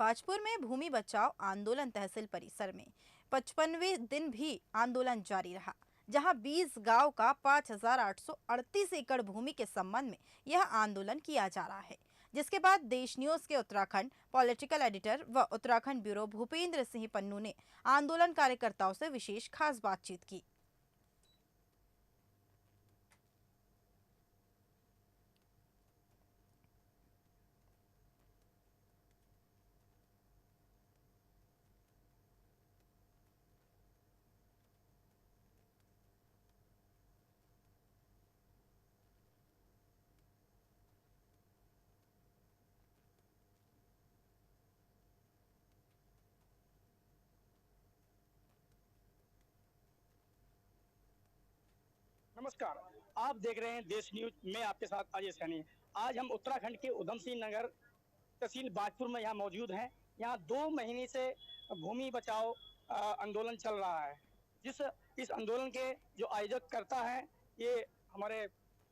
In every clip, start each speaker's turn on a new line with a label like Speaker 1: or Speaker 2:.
Speaker 1: भाजपुर में भूमि बचाओ आंदोलन तहसील परिसर में 55वें दिन भी आंदोलन जारी रहा, जहां 20 गांव का 5,838 एकड़ भूमि के संबंध में यह आंदोलन किया जा रहा है। जिसके बाद देश न्यूज के उत्तराखंड पॉलिटिकल एडिटर व उत्तराखंड ब्यूरो भूपेंद्र सिंह पन्नू ने आंदोलन कार्यकर्ताओं से विशेष खास बातचीत की।
Speaker 2: नमस्कार, आप देख रहे हैं देश न्यूज। मैं आपके साथ अजय सैनी। आज हम उत्तराखंड के उधम सिंह नगर तहसील बाजपुर में यहाँ मौजूद हैं। यहाँ 2 महीने से भूमि बचाओ आंदोलन चल रहा है। इस आंदोलन के जो आयोजक करता है ये हमारे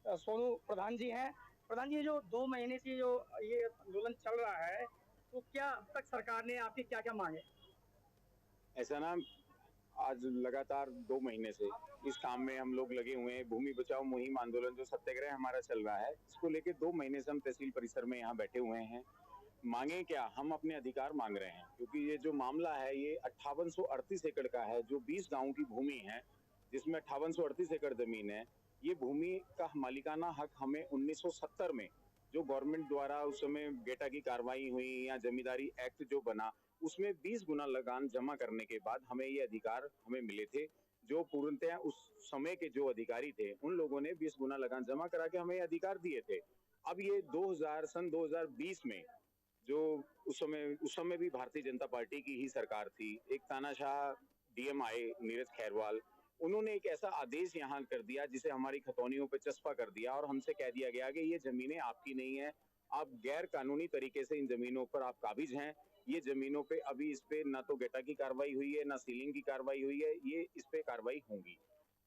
Speaker 2: सोनू प्रधान जी हैं। प्रधान जी, जो 2 महीने से जो ये आंदोलन चल रहा है, तो क्या अब तक सरकार ने आपकी क्या-क्या मांगे?
Speaker 3: ऐसा ना, आज लगातार 2 महीने से इस काम में हम लोग लगे हुए हैं। भूमि बचाओ मुहिम आंदोलन जो सत्याग्रह हमारा चल रहा है, इसको लेके 2 महीने से हम तहसील परिसर में यहाँ बैठे हुए हैं। मांगे क्या? हम अपने अधिकार मांग रहे हैं, क्योंकि ये जो मामला है ये 5838 एकड़ का है, जो 20 गांव की भूमि है, जिसमें 5838 एकड़ जमीन है। ये भूमि का मालिकाना हक हमें 1970 में जो गवर्नमेंट द्वारा उस समय गेटा की कार्रवाई हुई या जमींदारी एक्ट जो बना, उसमें 20 गुना लगान जमा करने के बाद हमें ये अधिकार हमें मिले थे। जो पूर्णतः उस समय के जो अधिकारी थे, उन लोगों ने 20 गुना लगान जमा करा के हमें अधिकार दिए थे। अब ये सन 2020 में जो उस समय भी भारतीय जनता पार्टी की ही सरकार थी। एक तानाशाह डीएम आए, नीरज खैरवाल, उन्होंने एक ऐसा आदेश यहाँ कर दिया जिसे हमारी खतौनियों पे चस्पा कर दिया और हमसे कह दिया गया कि ये जमीनें आपकी नहीं है, आप गैर कानूनी तरीके से इन जमीनों पर आप काबिज हैं। ये जमीनों पे अभी इस पे ना तो गेटा की कार्रवाई हुई है, ना सीलिंग की कार्रवाई हुई है, ये इस पे कार्रवाई होंगी।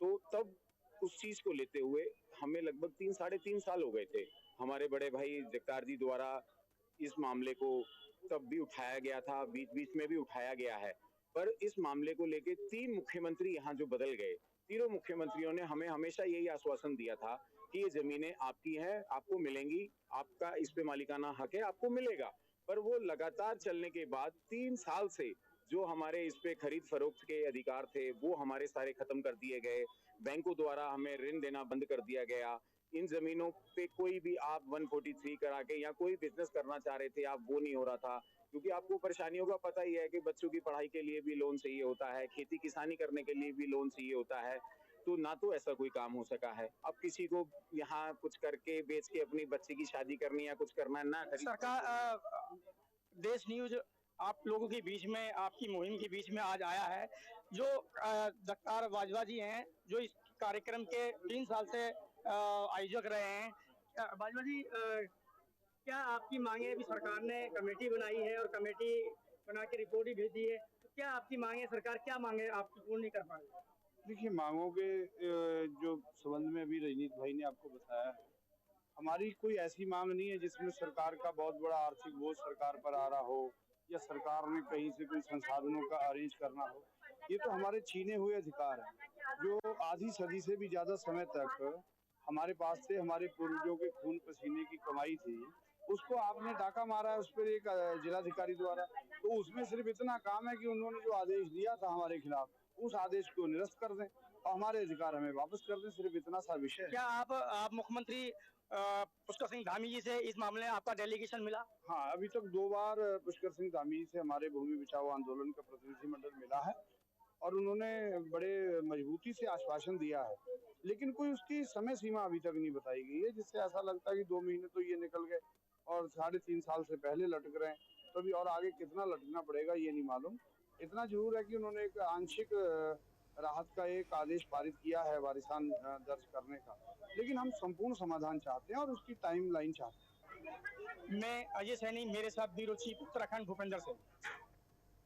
Speaker 3: तो तब उस चीज को लेते हुए हमें लगभग 3 साढ़े 3 साल हो गए थे। हमारे बड़े भाई जगतार जी द्वारा इस मामले को तब भी उठाया गया था, बीच-बीच में भी उठाया गया है। पर इस मामले को लेके 3 मुख्यमंत्री यहाँ जो बदल गए, तीनों मुख्यमंत्रियों ने हमें हमेशा यही आश्वासन दिया था कि ये जमीनें आपकी हैं, आपको मिलेंगी, आपका इस पे मालिकाना हक है, आपको मिलेगा। पर वो लगातार चलने के बाद 3 साल से जो हमारे इस पे खरीद फरोख्त के अधिकार थे, वो हमारे सारे खत्म कर दिए गए। बैंकों द्वारा हमें ऋण देना बंद कर दिया गया। इन जमीनों पे कोई भी आप 143 करा के या कोई बिजनेस करना चाह रहे थे आप, वो नहीं हो रहा था, क्योंकि आपको परेशानियों का पता ही है कि बच्चों की पढ़ाई के लिए भी लोन चाहिए होता है, खेती किसानी करने के लिए भी लोन चाहिए होता है। तो ना तो ऐसा कोई काम हो सका है। अब किसी को यहाँ कुछ करके बेच के अपनी बच्ची की शादी करनी या कुछ करना है ना।
Speaker 2: सरकार देश न्यूज आप लोगों के बीच में, आपकी मुहिम के बीच में आज आया है। जो जगतार बाजवा जी हैं, जो इस कार्यक्रम के 3 साल से आयोजक रहे हैं। बाजवा जी, क्या आपकी मांगे? अभी सरकार ने कमेटी बनाई है और कमेटी बना के रिपोर्ट ही भेज दी है, तो क्या आपकी मांगे, सरकार क्या मांगे आपकी पूर्ण नहीं कर पा रही?
Speaker 4: देखिए, मांगों के जो संबंध में अभी रजनीश भाई ने आपको बताया है, हमारी कोई ऐसी मांग नहीं है जिसमें सरकार का बहुत बड़ा आर्थिक बोझ सरकार पर आ रहा हो या सरकार ने कहीं से कोई संसाधनों का अरेंज करना हो। ये तो हमारे छीने हुए अधिकार है, जो आधी सदी से भी ज्यादा समय तक हमारे पास से हमारे पूर्वजों के खून पसीने की कमाई थी, उसको आपने डाका मारा है उस पर एक जिलाधिकारी द्वारा। तो उसमें सिर्फ इतना काम है कि उन्होंने जो आदेश दिया था हमारे खिलाफ, उस आदेश को निरस्त कर दें और हमारे अधिकार हमें वापस कर दें। सिर्फ इतना सा विषय है।
Speaker 2: क्या आप मुख्यमंत्री पुष्कर सिंह धामी जी से इस मामले में आपका डेलीगेशन मिला?
Speaker 4: हाँ, अभी तक 2 बार पुष्कर सिंह धामी जी से हमारे भूमि बचाओ आंदोलन का प्रतिनिधिमंडल मिला है और उन्होंने बड़े मजबूती से आश्वासन दिया है, लेकिन कोई उसकी समय सीमा अभी तक नहीं बताई गई है, जिससे ऐसा लगता है कि 2 महीने तो ये निकल गए और 3.5 साल से पहले लटक रहे हैं। तो अभी और आगे कितना लटकना पड़ेगा ये नहीं मालूम। इतना जरूर है कि उन्होंने एक आंशिक राहत का एक आदेश पारित किया है वारिसान दर्ज करने का, लेकिन हम संपूर्ण समाधान चाहते हैं और उसकी टाइमलाइन चाहते हैं।
Speaker 2: मैं अजय सैनी, मेरे साथ ब्यूरो चीफ उत्तराखंड भूपेंद्र सिंह।